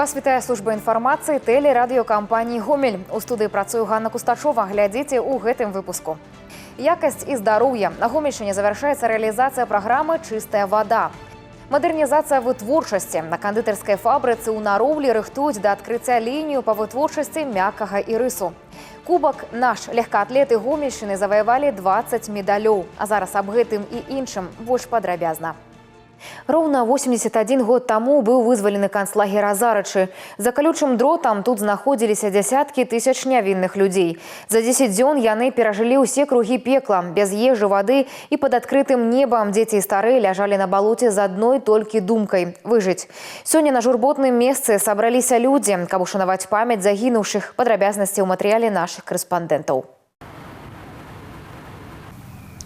Вас вітае служба інфармацыі тэлерадыёкампаніі «Гомель». У студыі працуе Ганна Кустачова. Глядзіце ў гэтым выпуску. Якасць і здароўе. На Гомельшчыне завяршаецца рэалізацыя праграмы «Чыстая вода». Мадэрнізацыя вытворчасці. На кандытарскай фабрыцы ў Нароўлі рыхтуюць да адкрыцця лінію па вытворчасці мяккага ірысу. Кубак «Наш». Легкаатлеты Гомельшчыны заваявалі 20 медалёў. А зараз аб гэтым і іншым больш падрабязна. Роўна 81 год таму быў вызвалены канцлагер Азарычы. За калючым дротам тут знаходзіліся дзясяткі тысяч нявінных людзей. За 10 дзён яны перажылі ўсе кругі пекла, без ежы, вады і пад адкрытым небам дзеці і старыя ляжалі на балоце з адной толькі думкай – выжыць. Сёння на журботным месцы сабраліся людзі, каб ушанаваць памяць загінуўшых. Падрабязнасці ў матэрыяле нашых карэспандэнтаў.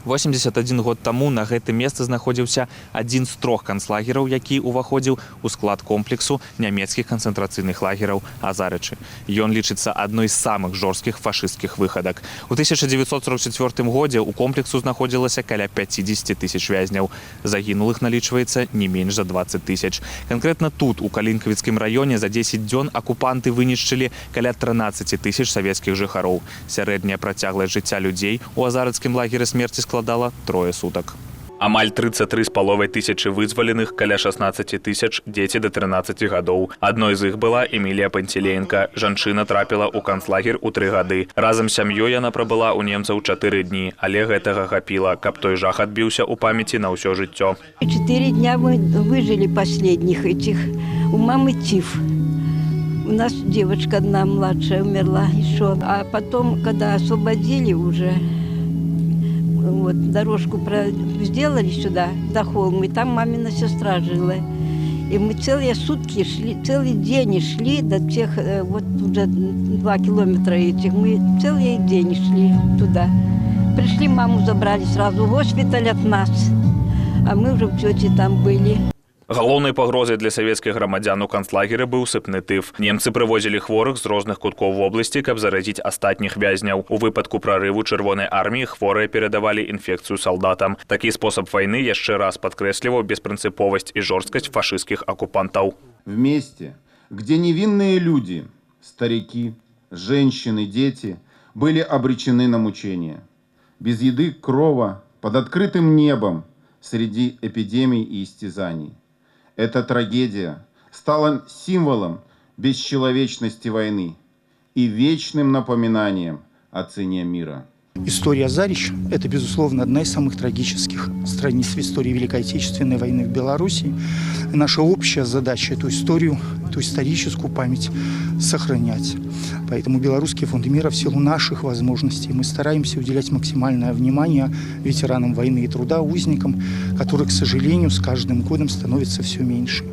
81 год таму на гэтым месцы знаходзіўся адзін з 3 канцлагераў, які ўваходзіў у склад комплексу нямецкіх канцэнтрацыйных лагераў Азарычы. Ён лічыцца адной з самых жорсткіх фашысцкіх выхадак. У 1944 годзе ў комплексу знаходзілася каля 50 тысяч вязняў. Загінулых налічваецца не менш за 20 тысяч. Канкрэтна тут, у Калінкавіцкім раёне, за 10 дзён акупанты вынішчылі каля 13 тысяч савецкіх жыхароў. Сярэдняя працягласць жыцця людзей у азарыцкім лагеры смерці складала 3 сутак. Амаль 33,5 тысячы вызваленых, каля 16 тысяч дзеці да 13 гадоў. Адной з іх была Эмілія Пантелеенка. Жанчына трапіла ў канцлагер у 3 гады. Разам з сям'ёй яна прабыла ў немцаў 4 дні, але гэтага хапіла, каб той жах адбіўся ў памяці на ўсё жыццё. 4 дня мы выжили последних этих. У мамы тиф. У нас девочка одна младшая умерла еще. А потом, когда освободили уже, вот, дорожку сделали сюда, до холма, и там мамина сестра жила. И мы целые сутки шли, целый день шли до тех, вот уже 2 километра этих, мы целый день шли туда. Пришли, маму забрали сразу в госпиталь от нас, а мы уже в тете там были. Галоўнай пагрозай для савецкіх грамадзян у канцлагеры быў сыпны тыф. Немцы прывозілі хворых з розных куткоў вобласці, каб заразіць астатніх вязняў. У выпадку прарыву Чырвонай арміі хворыя перадавалі інфекцыю салдатам. Такі спосаб вайны яшчэ раз падкрэсліваў беспрынцыповасць і жорсткасць фашысцкіх акупантаў. В месте, где невинные люди, старики, женщины, дети были обречены на мучения. Без еды, крова, под открытым небом, среди эпидемий и истязаний. Эта трагедия стала символом бесчеловечности войны и вечным напоминанием о цене мира. История Азарич – это, безусловно, одна из самых трагических страниц в истории Великой Отечественной войны в Беларуси. Наша общая задача – эту историю, эту историческую память сохранять. Поэтому Белорусский фонд мира в силу наших возможностей мы стараемся уделять максимальное внимание ветеранам войны и труда, узникам, которых, к сожалению, с каждым годом становится все меньше.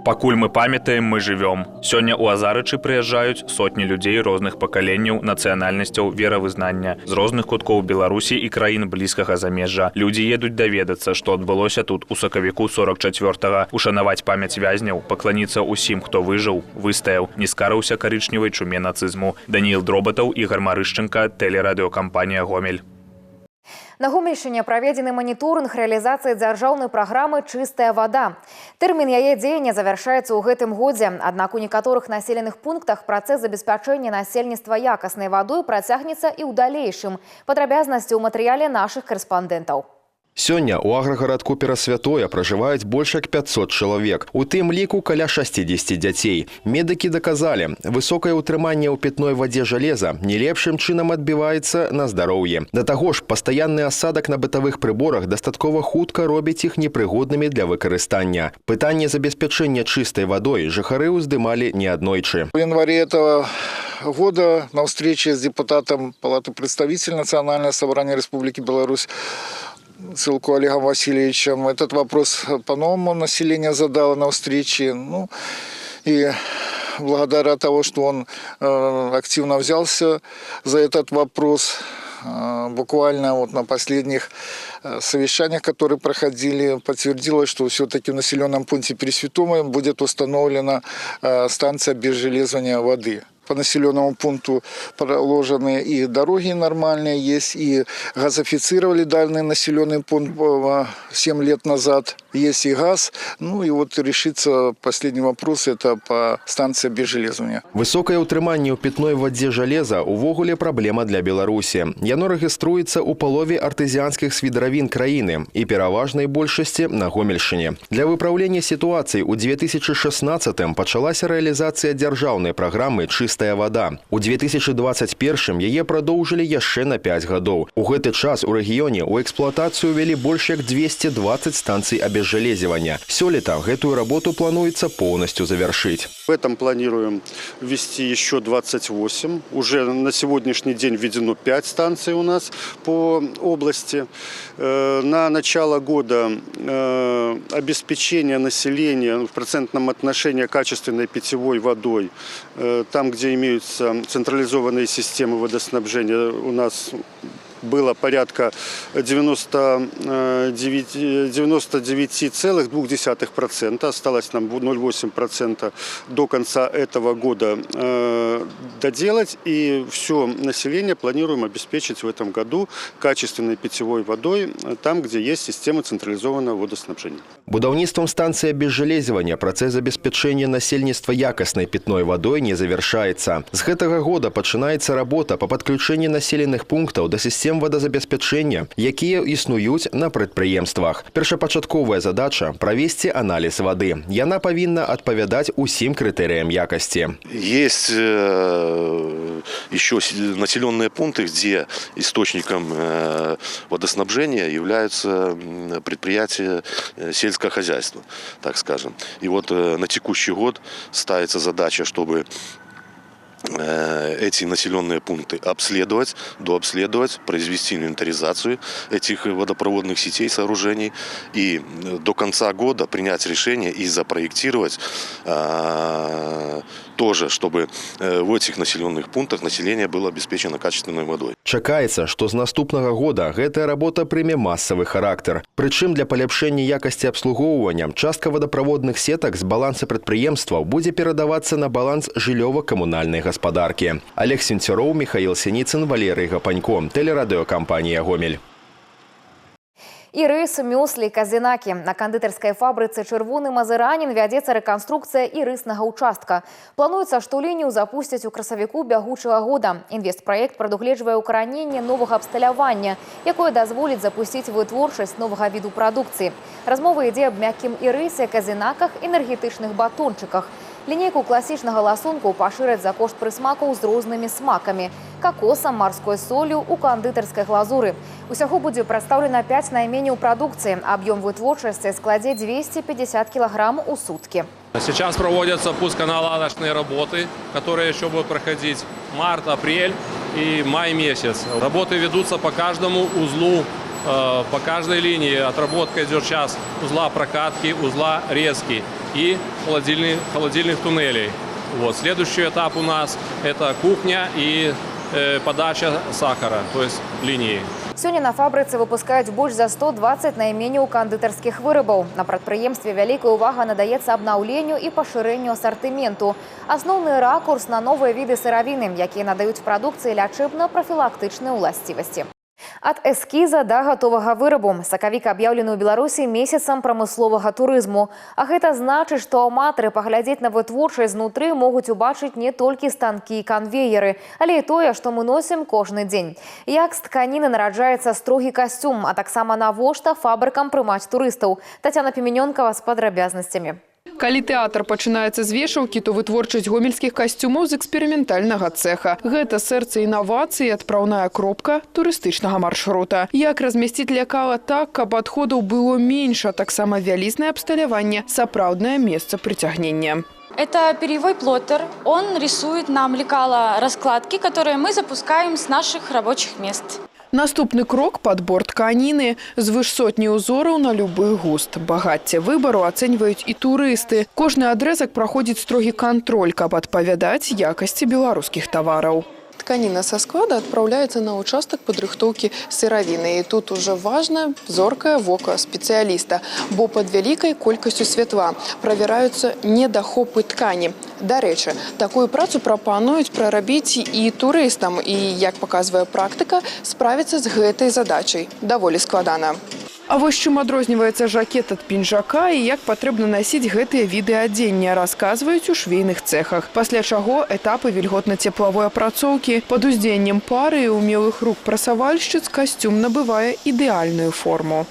Пакуль мы памятаем, мы живем. Сёння ў Азарычы прыязджаюць сотні людзей розных пакаленняў, нацыянальнасцяў, веравызнання з розных куткоў Беларусі і краін блізкага замежжа. Людзі едуць даведацца, што адбылося тут у сакавіку 44-го, ушанаваць памяць вязняў, пакланіцца ўсім, хто выжыў, выстаяў, не скарыўся карычневай чуме нацызму. Даніил Дробатаў, Ігор Марышченка, тэлерадыёкампанія «Гомель». На Гомельшчыне праведзены маніторынг рэалізацыі дзяржаўнай праграмы «Чыстая вода». Тэрмін яе дзеяння завяршаецца ў гэтым годзе. Аднак у некаторых населеных пунктах працэс забеспячэння насельніцтва якаснай вадой працягнецца і ў далейшым. Падрабязнасці ў матэрыяле нашых карэспандэнтаў. Сёння у аграгарадку Перасвятое пражываюць больш як 500 чалавек. У тым ліку каля 60 дзяцей. Медыкі даказалі, высокае ўтрыманне ў пітной вадзе жалеза не лепшым чынам адбіваецца на здароўе. Да таго ж, пастаянны асадак на бытавых прыборах дастаткова хутка робіць іх непрыгоднымі для выкарыстання. Пытанне забеспячэння чыстай вадой жыхары ўздымалі неаднойчы. В январе этого года на встрече с депутатом Палаты представителей Национального собрания Республики Беларусь Силко Олегом Васильевичем этот вопрос по-новому население задало на встрече. Ну, и благодаря того, что он активно взялся за этот вопрос, буквально вот на последних совещаниях, которые проходили, подтвердилось, что все-таки в населенном пункте Пересвятое будет установлена станция обезжелезывания воды. по населенному пункту проложены, и дороги нормальные есть, и газифицировали дальний населенный пункт 7 лет назад. Есть и газ. Ну и вот решится последний вопрос, это по станции обезжелезывания. Высокое утрыманне ў пітной вадзе жалеза увогуле праблема для Беларусі. Яно рэгіструецца ў палове артызіанскіх свідравін краіны і пераважнай большасці на Гомельшчыне. Для выпраўлення сітуацыі ў 2016-м пачалася рэалізацыя дзяржаўнай праграмы «Чыстая вода». У 2021-м яе прадоўжылі яшчэ на 5 гадоў. У гэты час у рэгіёне ў эксплуатацыю ввели больш як 220 станцый обезжелезивания. Сёлета гэтую работу плануется полностью завершить. В этом планируем ввести еще 28. Уже на сегодняшний день введено 5 станций у нас по области. На начало года обеспечение населения в процентном отношении качественной питьевой водой, там, где имеются централизованные системы водоснабжения, у нас было порядка 99,2%. Осталось нам 0,8% до конца этого года доделать. И все население планируем обеспечить в этом году качественной питьевой водой там, где есть система централизованного водоснабжения. Будаўніцтвам станцыі абезжалезівання працэс забеспячэння насельніцтва якаснай пітной вадой не завершаецца. З гэтага года пачынаецца работа па падключэнні населеных пунктаў да сістэм водазабеспячэння, якія існуюць на прадпрыемствах. Першапачатковая задача – правесці аналіз вады. Яна павінна адпавядаць усім крытэрыям якасці. Есть еще населенные пункты, где источником водоснабжения являются предприятия сельского хозяйства, так скажем. И вот на текущий год ставится задача, чтобы эти населенные пункты дообследовать, произвести инвентаризацию этих водопроводных сетей, сооружений и до конца года принять решение и запроектировать тоже, чтобы в этих населенных пунктах население было обеспечено качественной водой. Чакаецца, што з наступнага года гэтая работа прыме масавы характар. Прычым для паляпшэння якасці абслугоўвання частка водаправодных сетак з баланса прадпрыемстваў будзе перадавацца на баланс жыллёва-камунальнай гаспадаркі. Олег Сенцюроў, Михаил Синицын, Валерий Гапанько, телерадиокомпания «Гомель». І рыс, мюслі, казінакі. На кандытарскай фабрыцы «Чырвоны мазыранін» вядзецца рэканструкцыя і рыснага ўчастка. Плануецца, што лінію запусцяць у красавіку бягучага года. Інвестпраект прадугледжвае ўкараненне новага абсталявання, якое дазволіць запусціць вытворчасць новага віду прадукцыі. Размова ідзе аб мяккім і рысе, казінаках, энергетычных батончыках. Лінейку класічнага ласунку пашыраць за кошт прысмакаў з рознымі смакамі – какосам, марской солью, у кандытарскай глазуры. Усяго будзе прадстаўлена 5 найменняў прадукцыі. Аб'ём вытворчасці складзе 250 кг у сутки. Сейчас проводятся пусконаладочные работы, которые еще будут проходить март, апрель и май месяц. Работы ведутся по каждому узлу, по каждой линии. Отработка идет сейчас узла прокатки, узла резки и холодильных туннелей. Вот. Следующий этап у нас – это кухня и подача сахара, то есть линии. Сёння на фабрыцы выпускаюць больш за 120 найменняў кандытарскіх вырабаў. На прадпрыемстве вялікая ўвага надаецца абнаўленню і пашырэнню асартыменту. Асноўны ракурс на новыя віды сыравіны, якія надаюць прадукцыі лячэбна-прафілактычныя ўласцівасці. Ад эскіза да гатовага вырабу. Сакавік аб'яўлены ў Беларусі месяцам прамысловага турызму. А гэта значыць, што аматары паглядзець на вытворчасць знутры могуць убачыць не толькі станкі і канвееры, але і тое, што мы носім кожны дзень. Як з тканіны нараджаецца строгі касцюм, а таксама навошта фабрыкам прымаць турыстаў. Тацяна Піменёнкава з падрабязнасцямі. Калі тэатр пачынаецца з вешаўкі, то вытворчасць гомельскіх касцюмаў з эксперыментальнага цэха. Гэта сэрца інавацый і адпраўная кропка турыстычнага маршрута. Як размясціць лекала так, каб адходаў было менш, а таксама вялізнае абсталяванне, сапраўднае месца прыцягнення. Это перьевой плоттер. Он рисует нам лекала раскладки, которые мы запускаем с наших рабочих мест. Наступны крок – падбор тканіны. Звыш сотні узораў на любы густ. Багацце выбару ацэньваюць і турысты. Кожны адрэзак праходзіць строгі кантроль, каб адпавядаць якасці беларускіх тавараў. Тканина со склада отправляется на участок подрыхтовки сыровины. И тут уже важно зоркое вока специалиста, бо под великой колькостью святла проверяются недохопы ткани. До речі, такую працу пропонують прорабіць і турыстам. І, як показывае практика, справиться з гэтай задачей даволі складана. А вось чым адрозніваецца жакет ад пінжака і як патрэбна насіць гэтыя віды адзення, расказваюць у швейных цэхах. Пасля чаго этапы вільготна-цеплавой апрацоўкі. Пад уздзеяннем пары і умелых рук прасавальшчыц касцюм набывае ідэальную форму.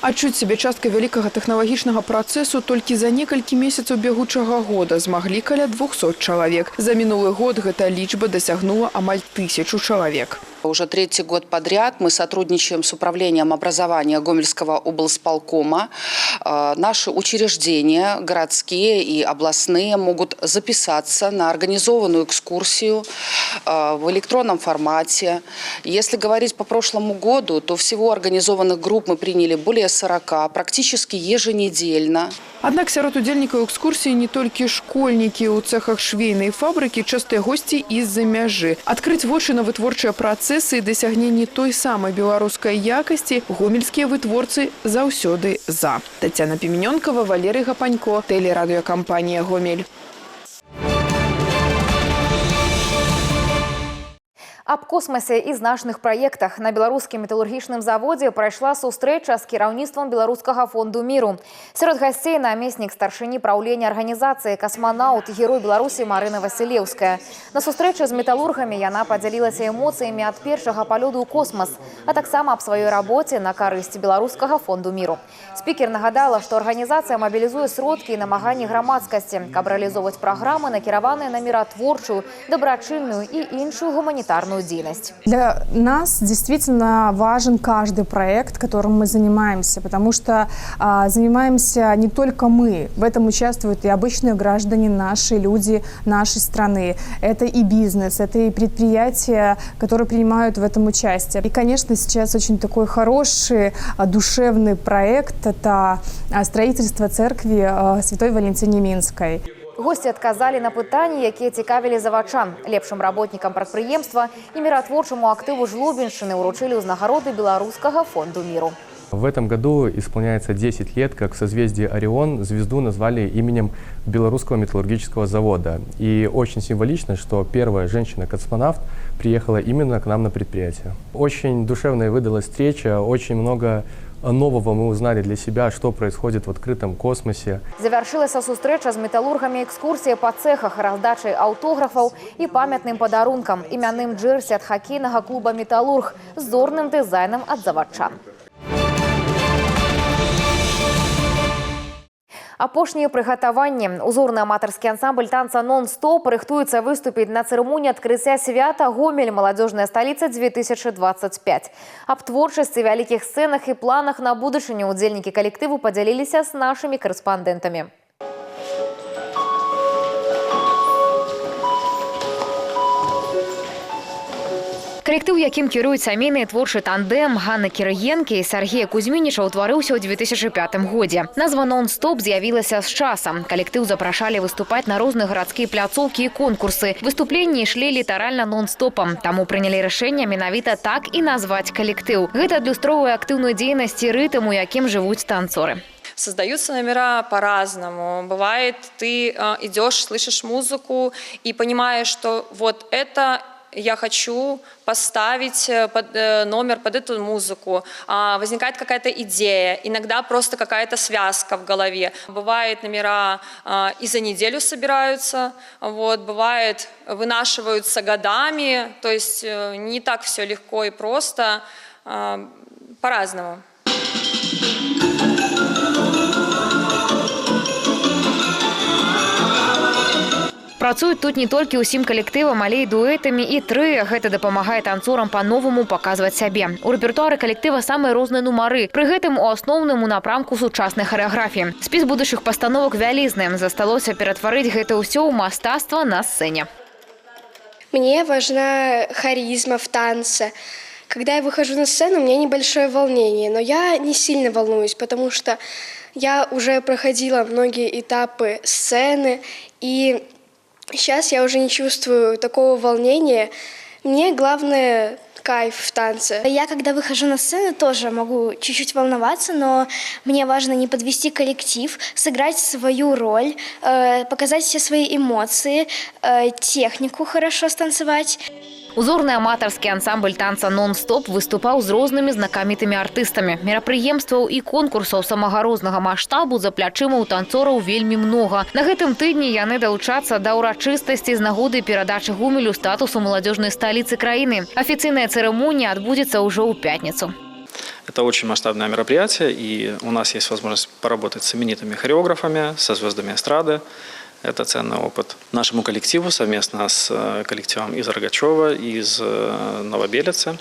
Адчуць сябе часткай вялікага тэхналагічнага працэсу толькі за некалькі месяцаў бягучага года змаглі каля 200 чалавек. За мінулы год гэта лічба дасягнула амаль 1000 чалавек. Уже третий год подряд мы сотрудничаем с управлением образования Гомельского облсполкома. Наши учреждения, городские и областные, могут записаться на организованную экскурсию в электронном формате. Если говорить по прошлому году, то всего организованных групп мы приняли более 40, практически еженедельно. Аднак сярод удзельнікаў экскурсіі не толькі школьнікі. У цэхах швейнай фабрыкі частыя госці з-за мяжы. Адкрыць вочы на вытворчыя працэсы і дасягненні той самай беларускай якасці гомельскія вытворцы заўсёды за. Тацяна Піменёнкава, Валерый Гапанько, тэлерадыёкампанія «Гомель». Аб космосе і значных праектах на беларускім металургічным заводзе прайшла сустрэча з кіраўніцтвам Беларускага фонду міру. Сярод гасцей намеснік старшыні праўлення арганізацыі касманаўт герой Беларусі Марына Васілеўская. На сустрэчы з металургамі яна падзялілася эмоцыямі ад першага палёту ў космас, а таксама аб сваёй рабоце на карысць Беларускага фонду міру. Спікер нагадала, што арганізацыя мабілізуе сродкі і намаганні грамадскасці, каб рэалізоўваць праграмы, накіраваныя на міратворчую, дабрачынную і іншую гуманітарную деятельность. Для нас действительно важен каждый проект, которым мы занимаемся, потому что занимаемся не только мы. В этом участвуют и обычные граждане, наши люди, нашей страны. Это и бизнес, это и предприятия, которые принимают в этом участие. И, конечно, сейчас очень такой хороший, душевный проект – это строительство церкви Святой Валентине Минской. Гости адказалі на пытанні, якія цікавілі завачан. Лепшым работнікам прадпрыемства і міратворчаму актыву Жлобіншчыны ўручылі ўзнагароды Беларускага фонду міру. В этом году исполняется 10 лет, как в созвездии Орион звезду назвали именем Белорусского металлургического завода. И очень символично, что первая женщина-космонавт приехала именно к нам на предприятие. Очень душевная выдалась встреча, очень много нового мы узнали для себя, что происходит в открытом космосе. Завяршылася сустрэча з металургамі экскурсія па цэхах, раздачай аўтографаў і памятным падарункам, імянным джерсі ад хакейнага клуба «Металлург» з зорным дызайнам ад завадчан. Апошнія прыгатаванні. Узорны аматарскі ансамбль танца «Нон-стоп» рыхтуецца выступіць на цырымоніі адкрыцця свята «Гомель. Маладзёжная сталіца 2025». Аб творчасці, вялікіх сцэнах і планах на будучыню удзельнікі калектыву падзяліліся з нашымі карэспандэнтамі. Калектыў, якім кіруюць сямейны творчы тандем Ганны Кірыенкі і Сергея Кузьмініча, ўтварыўся ў 2005 годзе. Назва «Нон-стоп» з'явілася з часам. Калектыў запрашалі выступаць на розныя гарадскія пляцоўкі і конкурсы. Выступленні ішлі літаральна нон-стопам. Таму прынялі рашэнне менавіта так і назваць калектыў. Гэта адлюстроўвае актыўную дзейнасць і рытм, у якім жывуць танцоры. Создаются номера по-разному. Бывает, ты идешь, слышишь музыку и понимаешь, что вот это я хочу поставить номер под эту музыку. Возникает какая-то идея, иногда просто какая-то связка в голове. Бывает, номера и за неделю собираются, бывает, вынашиваются годами, то есть не так все легко и просто, по-разному. Працуюць тут не толькі ўсім калектывам, але і дуэтамі і трыа. Гэта дапамагае танцорам па-новаму паказваць сябе. У рэпертуары калектыва самыя розныя нумары. Пры гэтым у асноўным у напрамку сучаснай харэаграфіі. Спіс будучых пастановак вялізны. Засталося ператварыць гэта ўсё ў мастацтва на сцэне. Мне важна харизма в танце. Когда я выхожу на сцену, у меня небольшое волнение, но я не сильно волнуюсь, потому что Я уже проходила многие этапы сцены, и сейчас я уже не чувствую такого волнения. Мне главное кайф в танце. Я, когда выхожу на сцену, тоже могу чуть-чуть волноваться, но мне важно не подвести коллектив, сыграть свою роль, показать все свои эмоции, технику хорошо станцевать. Узорны аматарскі ансамбль танца «Нон-стоп» выступаў з рознымі знакамітымі артыстамі. Мерапрыемстваў і конкурсаў самага рознага маштабу за плячыма ў танцораў вельмі многа. На гэтым тыдні яны далучацца да ўрачыстасці з нагоды перадачы Гомелю статусу маладзёжнай сталіцы краіны. Афіцыйная цырымонія адбудзецца ўжо ў пятніцу. Это очень масштабное мероприятие, и у нас есть возможность поработать с именитыми хореографами, со звездами эстрады. Это ценный опыт нашему коллективу совместно с коллективом из Рогачева, из Новобелицы.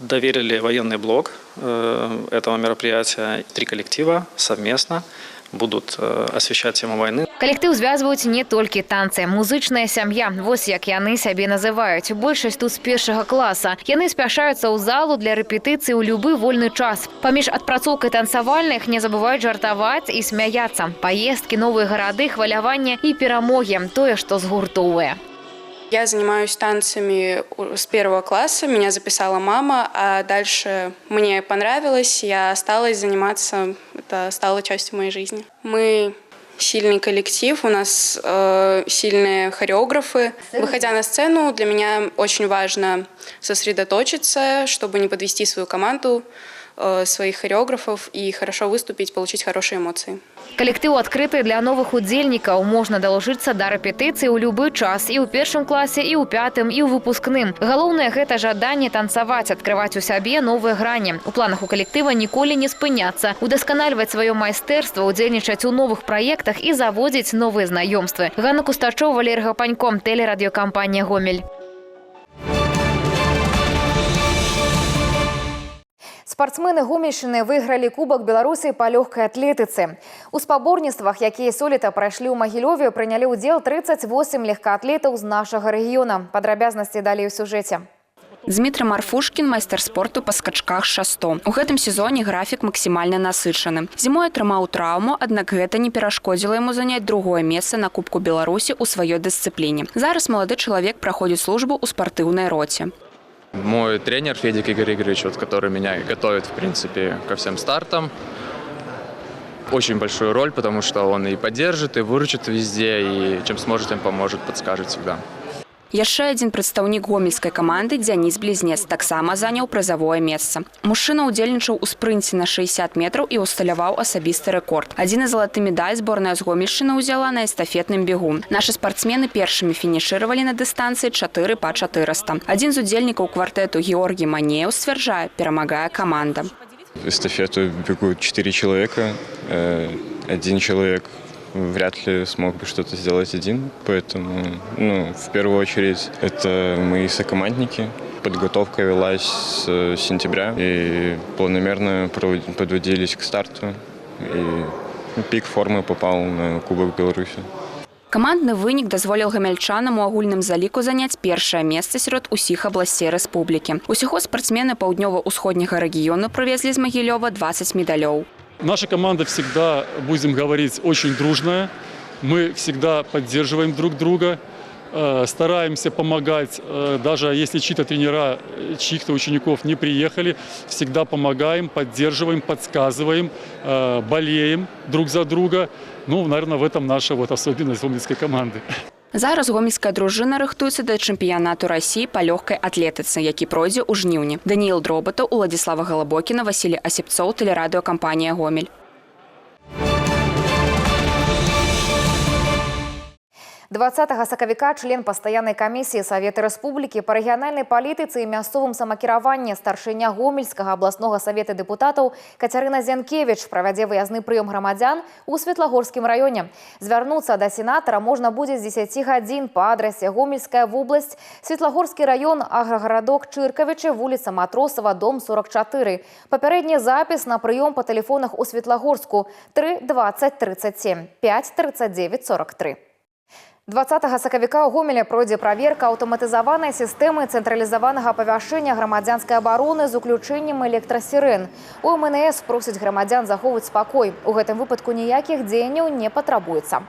Доверили военный блок этого мероприятия. 3 коллектива совместно будут освещать тему войны. Калектыў звязваюць не толькі танцы. Музычная сям'я. Вось як яны сябе называюць. Большасць тут з першага класа. Яны спяшаюцца ў залу для рэпетыцыі ў любы вольны час. Паміж адпрацоўкай танцавальных не забываюць жартаваць і смяяцца. Паездкі, новыя гарады, хваляванне і перамогі. Тое, што згуртоўвае. Я занимаюсь танцами с 1 класса, меня записала мама, а дальше мне понравилось, я осталась заниматься, это стало частью моей жизни. Мы сильный коллектив, у нас сильные хореографы. Выходя на сцену, для меня очень важно сосредоточиться, чтобы не подвести свою команду, своих хореографов и хорошо выступить, получить хорошие эмоции. Калектыў адкрыты для новых удзельнікаў. Можна далучыцца да рэпетыцыі ў любы час і ў 1 класе, і ў 5, і ў выпускным. Галоўнае – гэта жаданне танцаваць, адкрываць у сябе новыя грані. У планах у калектыва ніколі не спыняцца, удасканальваць сваё майстэрства, удзельнічаць у новых праектах і заводзіць новыя знаёмствы. Ганна Кустачова, Валерий Гапанько, телерадиокомпания «Гомель». Спартсмены Гомельшчыны выйгралі Кубак Беларусі па лёгкай атлетыцы. У спаборніцтвах, якія сёлета прайшлі ў Магілёве, прынялі ўдзел 38 легкаатлетаў з нашага рэгіёна. Падрабязнасці далей у сюжэце. Дмитрий Марфушкин – майстер спорту по скачках шасто. У гэтым сезоне графік максімальна насычаны. Зімой атрымаў траўму, аднак гэта не перашкодзіла яму заняць 2-е месца на Кубку Беларусі ў сваёй дысцыпліне. Зараз малады чалавек праходзіць службу ў спартыўнай роце. Мой тренер Федик Игорь Игоревич, который меня готовит, в принципе, ко всем стартам, очень большую роль, потому что он и поддержит, и выручит везде, и чем сможет, тем поможет, подскажет всегда. Яшчэ адзін прадстаўнік гомельскай каманды Дзяніс Блізнец таксама заняў прызавое месца. Мужчына ўдзельнічаў у спрынце на 60 метраў і усталяваў асабісты рэкорд. Адзіны залаты медаль зборная з Гомельшчыны ўзяла на эстафетным бегу. Нашы спартсмены першымі фінішыравалі на дыстанцыі 4 па 400. Адзін з удзельнікаў квартэту Георгій Манеў сцвярджае, перамагае каманда. Эстафету бегут 4 человека. Один человек вряд ли смог бы что-то сделать один, поэтому, в первую очередь, это мои сокомандники. Подготовка велась с сентября, и планомерно подводились к старту, и пик формы попал на Кубок Беларуси. Камандны вынік дазволіў гамяльчанам у агульным заліку заняць першае месца сярод усіх абласцей рэспублікі. Усяго спартсмены паўднёва-ўсходняга рэгіёну прывезлі з Магілёва 20 медалёў. Наша команда всегда, будем говорить, очень дружная. Мы всегда поддерживаем друг друга, стараемся помогать, даже если чьи-то тренера, чьих-то учеников не приехали, всегда помогаем, поддерживаем, подсказываем, болеем друг за друга. Наверное, в этом наша особенность гомельской команды. Зараз гомельская дружына рыхтуецца да чэмпіянату Расіі па лёгкай атлетыцы, які пройдзе ў жніўні. Даніил Дробатаў, Уладзіслава Галабокіна, Васілій Асіпцоў, телерадыёкампанія «Гомель». 20 сакавіка член пастаяннай камісіі Савета Рэспублікі па рэгіянальнай палітыцы і мясцовым самакіраванні старшыня Гомельскага абласнога савета дэпутатаў Кацярына Зянкевіч правядзе выязны прыём грамадзян у Светлагорскім раёне. Звярнуцца да сенатара можна будзе з 10 гадзін па адрасе Гомельская вобласць, Светлагорскі раён, аграгарадок Чыркавічы, вуліца Матросава, дом 44. Папярэдні запіс на прыём па тэлефонах у Светлагорску 3 20 37 5 39 43. 20 сакавіка ў Гомелі пройдзе праверка аўтаматызаванай сістэмы цэнтралізаванага павяшэння грамадзянскай абароны з уключэннем электрасірэн. У МНС просяць грамадзян захоўваць спакой. У гэтым выпадку ніякіх дзеянняў не патрабуецца.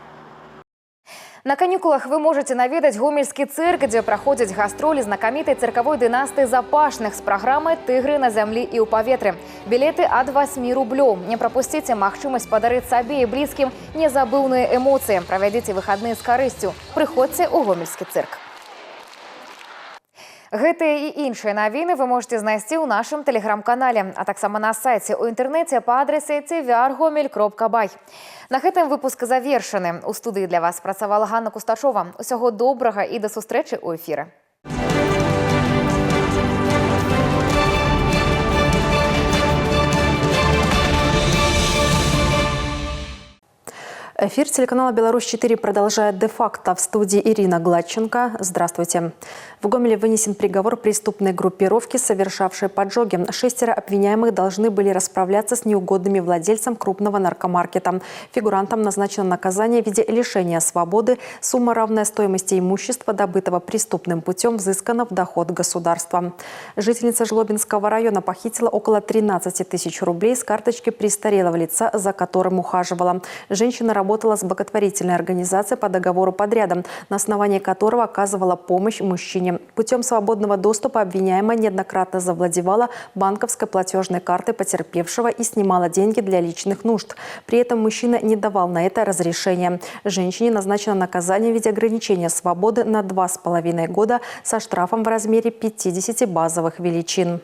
На канікулах вы можете наведаць гомельскі цырк, дзе праходзяць гастролі знакамітай цыркавой дынастыі Запашных з праграмай «Тыгры на зямлі і ў паветры». Білеты ад 8 рублёў. Не прапусціце магчымасць падарыць сабе і блізкім незабыўныя эмоцыі. Правядзіце выхадныя з карысцю. Прыходзьце ў гомельскі цырк. Гэтыя і іншыя навіны вы можете знайсці ў нашым тэлеграм-канале, а таксама на сайце ў інтэрнэце па адрасе tvr.gomel.by. На гэтым выпуск завершаны. У студыі для вас працавала Ганна Кустачова. Усяго добрага і да сустрэчы ў эфіры. Эфир телеканала «Беларусь-4» продолжает де-факто. В студии Ирина Гладченко. Здравствуйте. В Гомеле вынесен приговор преступной группировки, совершавшей поджоги. 6 обвиняемых должны были расправляться с неугодными владельцем крупного наркомаркета. Фигурантам назначено наказание в виде лишения свободы. Сумма, равная стоимости имущества, добытого преступным путем, взыскана в доход государства. Жительница Жлобинского района похитила около 13 тысяч рублей с карточки престарелого лица, за которым ухаживала. Женщина работала с благотворительной организацией по договору подряда, на основании которого оказывала помощь мужчине. Путем свободного доступа обвиняемая неоднократно завладевала банковской платежной картой потерпевшего и снимала деньги для личных нужд. При этом мужчина не давал на это разрешения. Женщине назначено наказание в виде ограничения свободы на 2,5 года со штрафом в размере 50 базовых величин.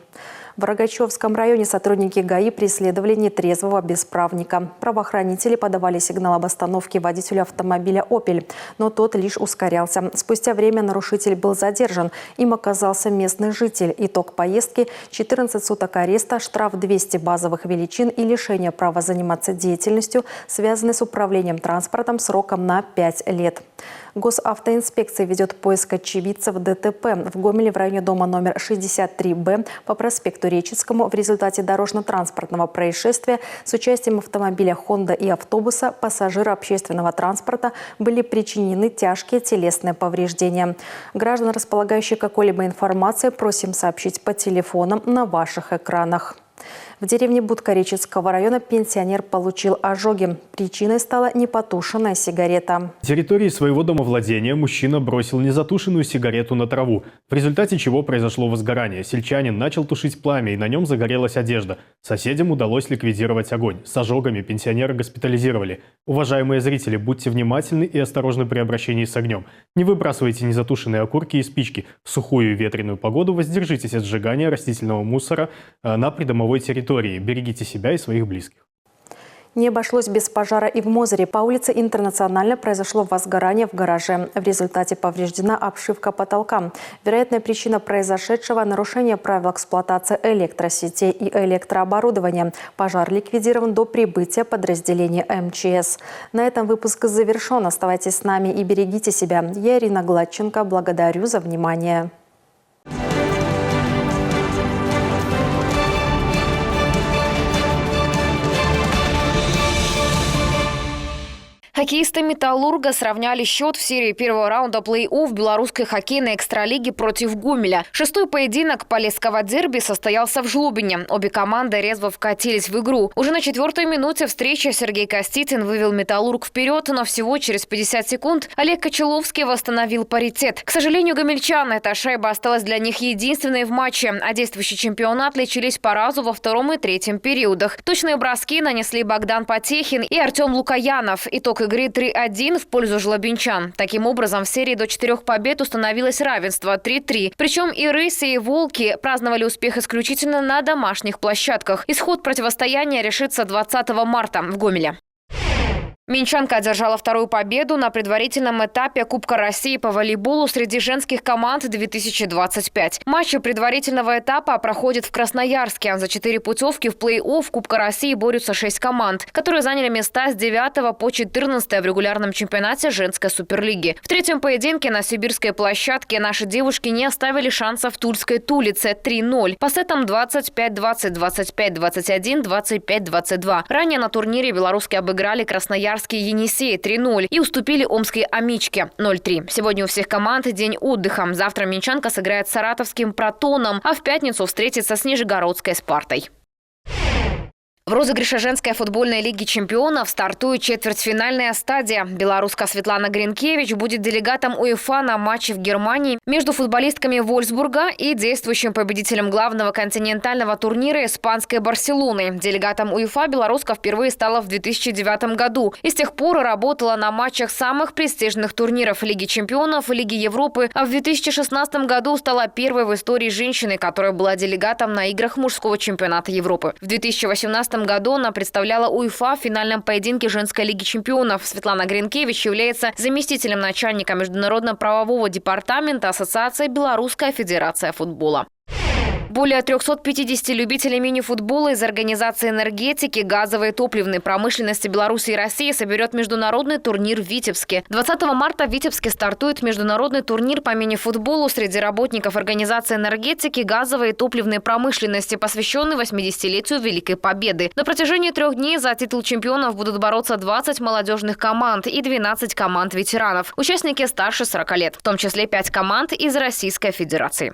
В Рогачевском районе сотрудники ГАИ преследовали нетрезвого бесправника. Правоохранители подавали сигнал об остановке водителю автомобиля «Опель», но тот лишь ускорялся. Спустя время нарушитель был задержан. Им оказался местный житель. Итог поездки – 14 суток ареста, штраф 200 базовых величин и лишение права заниматься деятельностью, связанной с управлением транспортом, сроком на 5 лет. Госавтоинспекция ведет поиск очевидцев ДТП. В Гомеле в районе дома номер 63Б по проспекту Речицкому в результате дорожно-транспортного происшествия с участием автомобиля «Хонда» и автобуса пассажиры общественного транспорта были причинены тяжкие телесные повреждения. Граждан, располагающих какой-либо информацией, просим сообщить по телефонам на ваших экранах. В деревне Будка Речицкого района пенсионер получил ожоги. Причиной стала непотушенная сигарета. На территории своего домовладения мужчина бросил незатушенную сигарету на траву, в результате чего произошло возгорание. Сельчанин начал тушить пламя, и на нем загорелась одежда. Соседям удалось ликвидировать огонь. С ожогами пенсионера госпитализировали. Уважаемые зрители, будьте внимательны и осторожны при обращении с огнем. Не выбрасывайте незатушенные окурки и спички. В сухую и ветреную погоду воздержитесь от сжигания растительного мусора на придомовой территории. Берегите себя и своих близких. Не обошлось без пожара и в Мозыре. По улице Интернациональной произошло возгорание в гараже. В результате повреждена обшивка потолка. Вероятная причина произошедшего – нарушение правил эксплуатации электросетей и электрооборудования. Пожар ликвидирован до прибытия подразделения МЧС. На этом выпуск завершен. Оставайтесь с нами и берегите себя. Я Ирина Гладченко. Благодарю за внимание. Хоккеисты «Металлурга» сравняли счет в серии первого раунда плей-офф белорусской хоккейной экстралиги против Гомеля. Шестой поединок полесского дерби состоялся в Жлобине. Обе команды резво вкатились в игру. Уже на 4-й минуте встречи Сергей Коститин вывел «Металлург» вперед, но всего через 50 секунд Олег Кочеловский восстановил паритет. К сожалению, гомельчан, эта шайба осталась для них единственной в матче, а действующий чемпион отличились по разу во втором и третьем периодах. Точные броски нанесли Богдан Потехин и Артем Лукаянов. Итог игры 3-1 в пользу жлобинчан. Таким образом, в серии до 4 побед установилось равенство 3-3. Причем и «Рыси», и «Волки» праздновали успех исключительно на домашних площадках. Исход противостояния решится 20 марта в Гомеле. Минчанка одержала вторую победу на предварительном этапе Кубка России по волейболу среди женских команд 2025. Матчи предварительного этапа проходят в Красноярске. За 4 путевки в плей-офф Кубка России борются 6 команд, которые заняли места с 9 по 14 в регулярном чемпионате женской суперлиги. В третьем поединке на сибирской площадке наши девушки не оставили шансов тульской Тулице 3-0 по сетам 25-20, 25-21, 25-22. Ранее на турнире белорусские обыграли Красноярск Красноярские «Енисеи» 3-0 и уступили омской «Амичке» 0-3. Сегодня у всех команд день отдыха. Завтра минчанка сыграет с саратовским «Протоном», а в пятницу встретится с нижегородской «Спартой». В розыгрыше женской футбольной лиги чемпионов стартует четвертьфинальная стадия. Белоруска Светлана Гринкевич будет делегатом УЕФА на матче в Германии между футболистками Вольфсбурга и действующим победителем главного континентального турнира испанской Барселоны. Делегатом УЕФА белоруска впервые стала в 2009 году и с тех пор работала на матчах самых престижных турниров Лиги чемпионов и Лиги Европы, а в 2016 году стала первой в истории женщиной, которая была делегатом на играх мужского чемпионата Европы. В 2018 году она представляла УЕФА в финальном поединке женской Лиги чемпионов. Светлана Гринкевич является заместителем начальника Международно-правового департамента Ассоциации Белорусская федерация футбола. Более 350 любителей мини-футбола из Организации энергетики, газовой и топливной промышленности Беларуси и России соберет международный турнир в Витебске. 20 марта в Витебске стартует международный турнир по мини-футболу среди работников Организации энергетики, газовой и топливной промышленности, посвященный 80-летию Великой Победы. На протяжении 3 дней за титул чемпионов будут бороться 20 молодежных команд и 12 команд ветеранов. Участники старше 40 лет, в том числе 5 команд из Российской Федерации.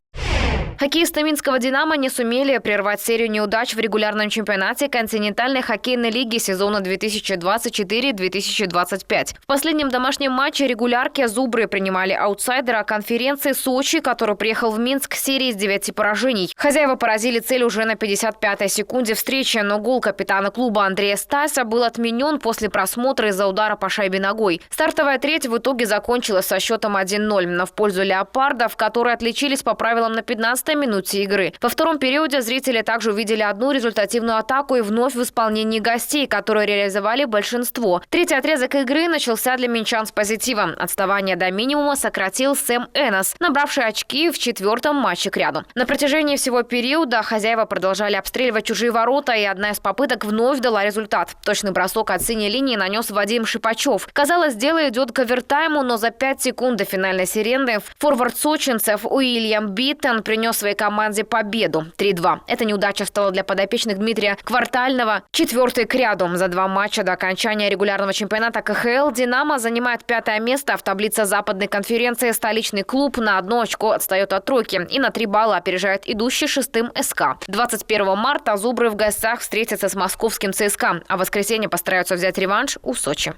Хоккеисты Минского «Динамо» не сумели прервать серию неудач в регулярном чемпионате континентальной хоккейной лиги сезона 2024-2025. В последнем домашнем матче регулярки «Зубры» принимали аутсайдера конференции «Сочи», который приехал в Минск с серией из 9 поражений. Хозяева поразили цель уже на 55-й секунде встречи, но гол капитана клуба Андрея Стася был отменен после просмотра из-за удара по шайбе ногой. Стартовая треть в итоге закончилась со счетом 1-0, но в пользу «Леопардов», которые отличились по правилам на 15-й минуте игры. Во втором периоде зрители также увидели одну результативную атаку и вновь в исполнении гостей, которые реализовали большинство. Третий отрезок игры начался для минчан с позитива. Отставание до минимума сократил Сэм Энос, набравший очки в 4-м матче кряду. На протяжении всего периода хозяева продолжали обстреливать чужие ворота, и одна из попыток вновь дала результат. Точный бросок от синей линии нанес Вадим Шипачев. Казалось, дело идет к овертайму, но за 5 секунд до финальной сирены форвард сочинцев Уильям Биттен принес своей команде победу 3-2. Эта неудача стала для подопечных Дмитрия Квартального 4-й к ряду. За 2 матча до окончания регулярного чемпионата КХЛ «Динамо» занимает 5-е место. В таблице западной конференции столичный клуб на 1 очко отстает от тройки и на 3 балла опережает идущий 6-м СК. 21 марта «Зубры» в гостях встретятся с московским ЦСКА, а в воскресенье постараются взять реванш у Сочи.